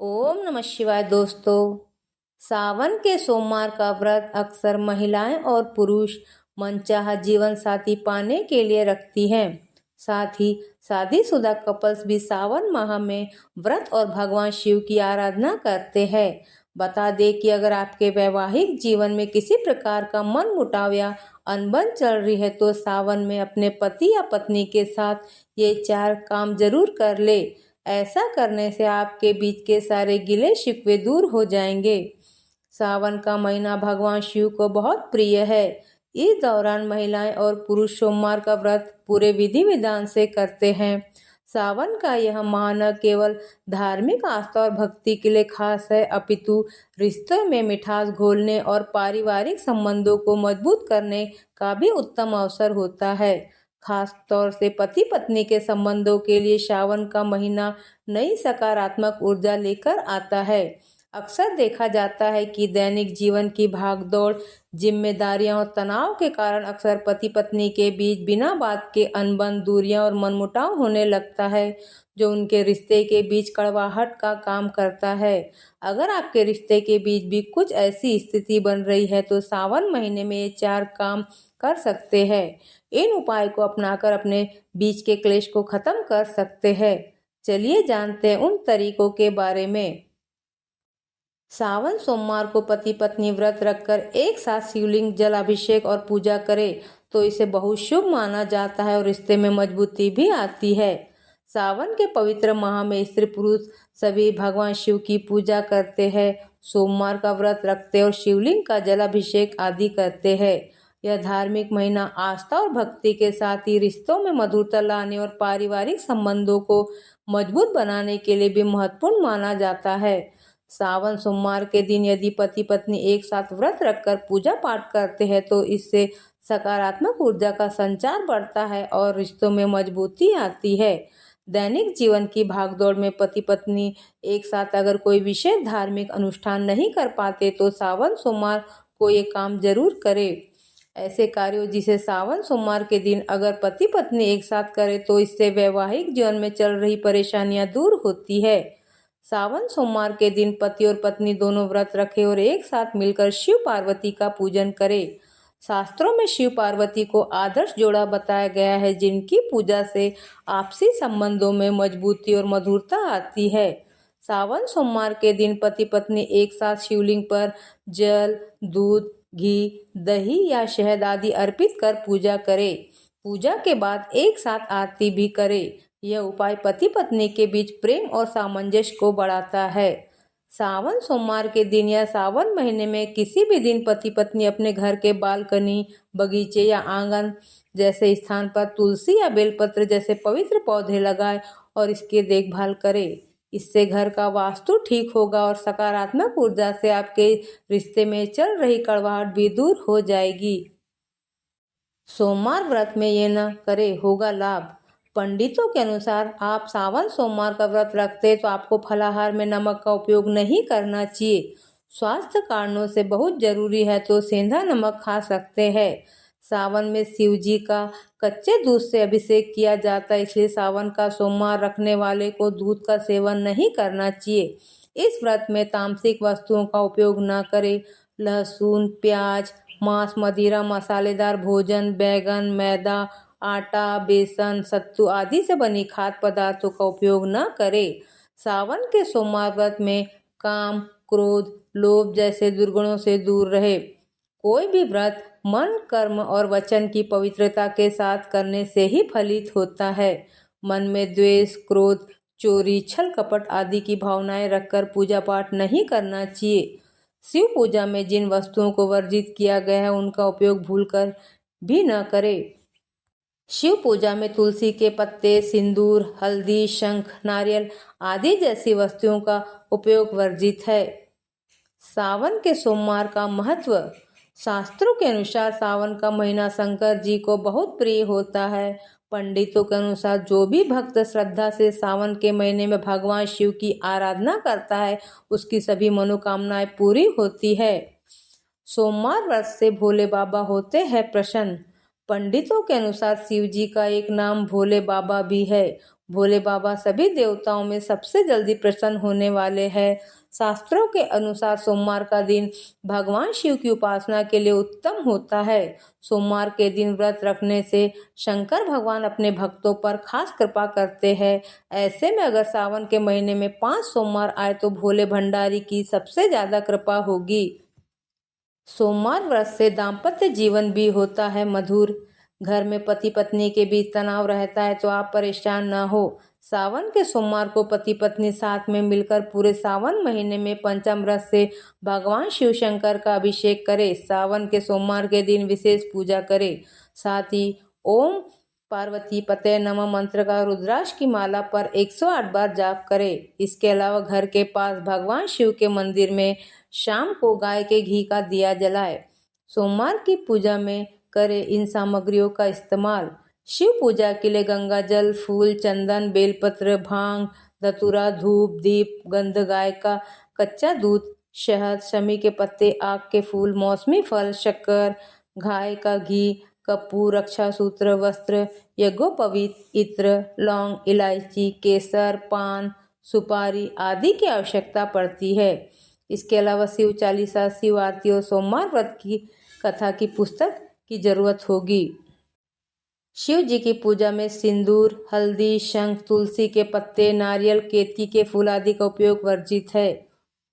ओम नमः शिवाय दोस्तों। सावन के सोमवार का व्रत अक्सर महिलाएं और पुरुष मनचाहा जीवन साथी पाने के लिए रखती हैं। साथ ही शादीशुदा कपल्स भी सावन माह में व्रत और भगवान शिव की आराधना करते हैं। बता दें कि अगर आपके वैवाहिक जीवन में किसी प्रकार का मन मुटाव या अनबन चल रही है तो सावन में अपने पति या पत्नी के साथ ये 4 काम जरूर कर ले। ऐसा करने से आपके बीच के सारे गिले शिकवे दूर हो जाएंगे। सावन का महीना भगवान शिव को बहुत प्रिय है। इस दौरान महिलाएं और पुरुष सोमवार का व्रत पूरे विधि विधान से करते हैं। सावन का यह माह न केवल धार्मिक आस्था और भक्ति के लिए खास है, अपितु रिश्तों में मिठास घोलने और पारिवारिक संबंधों को मजबूत करने का भी उत्तम अवसर होता है। खास तौर से पति पत्नी के संबंधों के लिए सावन का महीना नई सकारात्मक ऊर्जा लेकर आता है। अक्सर देखा जाता है कि दैनिक जीवन की भागदौड़, जिम्मेदारियां और तनाव के कारण अक्सर पति पत्नी के बीच बिना बात के अनबन, दूरियां और मनमुटाव होने लगता है, जो उनके रिश्ते के बीच कड़वाहट का काम करता है। अगर आपके रिश्ते के बीच भी कुछ ऐसी स्थिति बन रही है तो सावन महीने में ये 4 काम कर सकते हैं। इन उपाय को अपनाकर अपने बीच के क्लेश को खत्म कर सकते हैं। चलिए जानते हैं उन तरीकों के बारे में। सावन सोमवार को पति पत्नी व्रत रखकर एक साथ शिवलिंग जल अभिषेक और पूजा करें तो इसे बहुत शुभ माना जाता है और रिश्ते में मजबूती भी आती है। सावन के पवित्र माह में स्त्री पुरुष सभी भगवान शिव की पूजा करते हैं, सोमवार का व्रत रखते और शिवलिंग का जलाभिषेक आदि करते हैं। यह धार्मिक महीना आस्था और भक्ति के साथ ही रिश्तों में मधुरता लाने और पारिवारिक संबंधों को मजबूत बनाने के लिए भी महत्वपूर्ण माना जाता है। सावन सोमवार के दिन यदि पति पत्नी एक साथ व्रत रखकर पूजा पाठ करते हैं तो इससे सकारात्मक ऊर्जा का संचार बढ़ता है और रिश्तों में मजबूती आती है। दैनिक जीवन की भागदौड़ में पति पत्नी एक साथ अगर कोई विशेष धार्मिक अनुष्ठान नहीं कर पाते तो सावन सोमवार को ये काम जरूर करें। ऐसे कार्यों जिसे सावन सोमवार के दिन अगर पति पत्नी एक साथ करे तो इससे वैवाहिक जीवन में चल रही परेशानियां दूर होती है। सावन सोमवार के दिन पति और पत्नी दोनों व्रत रखें और एक साथ मिलकर शिव पार्वती का पूजन करें। शास्त्रों में शिव पार्वती को आदर्श जोड़ा बताया गया है, जिनकी पूजा से आपसी संबंधों में मजबूती और मधुरता आती है। सावन सोमवार के दिन पति पत्नी एक साथ शिवलिंग पर जल, दूध, घी, दही या शहद आदि अर्पित कर पूजा करें। पूजा के बाद एक साथ आरती भी करें। यह उपाय पति पत्नी के बीच प्रेम और सामंजस्य को बढ़ाता है। सावन सोमवार के दिन या सावन महीने में किसी भी दिन पति पत्नी अपने घर के बालकनी, बगीचे या आंगन जैसे स्थान पर तुलसी या बेलपत्र जैसे पवित्र पौधे लगाए और इसकी देखभाल करें। इससे घर का वास्तु ठीक होगा और सकारात्मक ऊर्जा से आपके रिश्ते में चल रही कड़वाहट भी दूर हो जाएगी। सोमवार व्रत में ये न करे, होगा लाभ। पंडितों के अनुसार आप सावन सोमवार का व्रत रखते तो आपको फलाहार में नमक का उपयोग नहीं करना चाहिए। स्वास्थ्य कारणों से बहुत जरूरी है तो सेंधा नमक खा सकते हैं। सावन में शिव जी का कच्चे दूध से अभिषेक किया जाता है, इसलिए सावन का सोमवार रखने वाले को दूध का सेवन नहीं करना चाहिए। इस व्रत में तामसिक वस्तुओं का उपयोग न करें। लहसुन, प्याज, मांस, मदिरा, मसालेदार भोजन, बैगन, मैदा, आटा, बेसन, सत्तू आदि से बनी खाद्य पदार्थों का उपयोग न करें। सावन के सोमवार व्रत में काम, क्रोध, लोभ जैसे दुर्गुणों से दूर रहे। कोई भी व्रत मन, कर्म और वचन की पवित्रता के साथ करने से ही फलित होता है। मन में द्वेष, क्रोध, चोरी, छल कपट आदि की भावनाएं रखकर पूजा पाठ नहीं करना चाहिए। शिव पूजा में जिन वस्तुओं को वर्जित किया गया है उनका उपयोग भूलकर भी न करें। शिव पूजा में तुलसी के पत्ते, सिंदूर, हल्दी, शंख, नारियल आदि जैसी वस्तुओं का उपयोग वर्जित है। सावन के सोमवार का महत्व। शास्त्रों के अनुसार सावन का महीना शंकर जी को बहुत प्रिय होता है। पंडितों के अनुसार जो भी भक्त श्रद्धा से सावन के महीने में भगवान शिव की आराधना करता है उसकी सभी मनोकामनाएं पूरी होती है। सोमवार व्रत से भोले बाबा होते हैं प्रसन्न। पंडितों के अनुसार शिव जी का एक नाम भोले बाबा भी है। भोले बाबा सभी देवताओं में सबसे जल्दी प्रसन्न होने वाले हैं। शास्त्रों के अनुसार सोमवार का दिन भगवान शिव की उपासना के लिए उत्तम होता है। सोमवार के दिन व्रत रखने से शंकर भगवान अपने भक्तों पर खास कृपा करते हैं। ऐसे में अगर सावन के महीने में 5 सोमवार आए तो भोले भंडारी की सबसे ज्यादा कृपा होगी। सोमवार व्रत से दाम्पत्य जीवन भी होता है मधुर। घर में पति पत्नी के बीच तनाव रहता है तो आप परेशान न हो। सावन के सोमवार को पति पत्नी साथ में मिलकर पूरे सावन महीने में पंचामृत से भगवान शिव शंकर का अभिषेक करें। सावन के सोमवार के दिन विशेष पूजा करें। साथ ही ओम पार्वती पते नमः मंत्र का रुद्राक्ष की माला पर 108 बार जाप करें। इसके अलावा घर के पास भगवान शिव के मंदिर में शाम को गाय के घी का दिया जलाए। सोमवार की पूजा में करें इन सामग्रियों का इस्तेमाल। शिव पूजा के लिए गंगा जल, फूल, चंदन, बेलपत्र, भांग, धतूरा, धूप, दीप, गंध, गाय का कच्चा दूध, शहद, शमी के पत्ते, आक के फूल, मौसमी फल, शक्कर, गाय का घी, कपूर, रक्षा सूत्र, वस्त्र, यज्ञोपवीत, इत्र, लौंग, इलायची, केसर, पान, सुपारी आदि की आवश्यकता पड़ती है। इसके अलावा शिव चालीसा, शिव आरती और सोमवार व्रत की कथा की पुस्तक की जरूरत होगी। शिव जी की पूजा में सिंदूर, हल्दी, शंख, तुलसी के पत्ते, नारियल, केतकी के फूल आदि का उपयोग वर्जित है।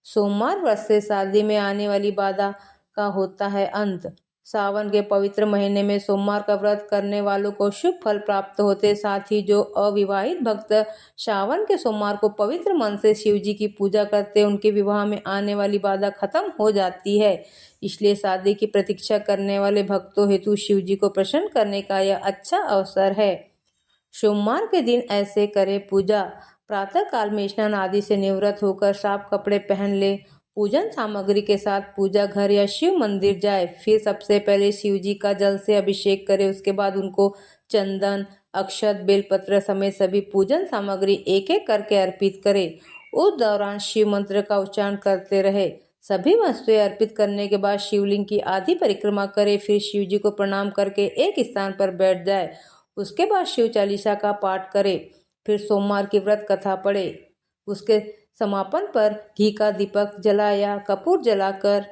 सोमवार व्रत से शादी में आने वाली बाधा का होता है अंत। सावन के पवित्र महीने में सोमवार का व्रत करने वालों को शुभ फल प्राप्त होते। साथ ही जो अविवाहित भक्त सावन के सोमवार को पवित्र मन से शिव जी की पूजा करते, उनके विवाह में आने वाली बाधा खत्म हो जाती है। इसलिए शादी की प्रतीक्षा करने वाले भक्तों हेतु शिव जी को प्रसन्न करने का यह अच्छा अवसर है। सोमवार के दिन ऐसे करें पूजा। प्रातः काल में स्नान आदि से निवृत्त होकर साफ कपड़े पहन ले। पूजन सामग्री के साथ पूजा घर या शिव मंदिर जाए। फिर सबसे पहले शिव जी का जल से अभिषेक करें। उसके बाद उनको चंदन, अक्षत, बेलपत्र समेत सभी पूजन सामग्री एक एक करके अर्पित करें। उस दौरान शिव मंत्र का उच्चारण करते रहे। सभी वस्तुएं अर्पित करने के बाद शिवलिंग की आधी परिक्रमा करें। फिर शिव जी को प्रणाम करके एक स्थान पर बैठ जाए। उसके बाद शिव चालीसा का पाठ करें। फिर सोमवार की व्रत कथा पढ़े। उसके समापन पर घी का दीपक जला या कपूर जलाकर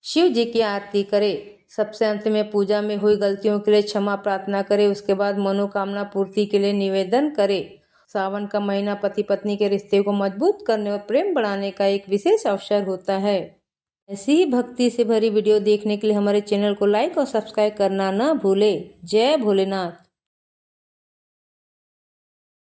शिव जी की आरती करें। सबसे अंत में पूजा में हुई गलतियों के लिए क्षमा प्रार्थना करें। उसके बाद मनोकामना पूर्ति के लिए निवेदन करें। सावन का महीना पति पत्नी के रिश्ते को मजबूत करने और प्रेम बढ़ाने का एक विशेष अवसर होता है। ऐसी ही भक्ति से भरी वीडियो देखने के लिए हमारे चैनल को लाइक और सब्सक्राइब करना न भूले। जय भोलेनाथ।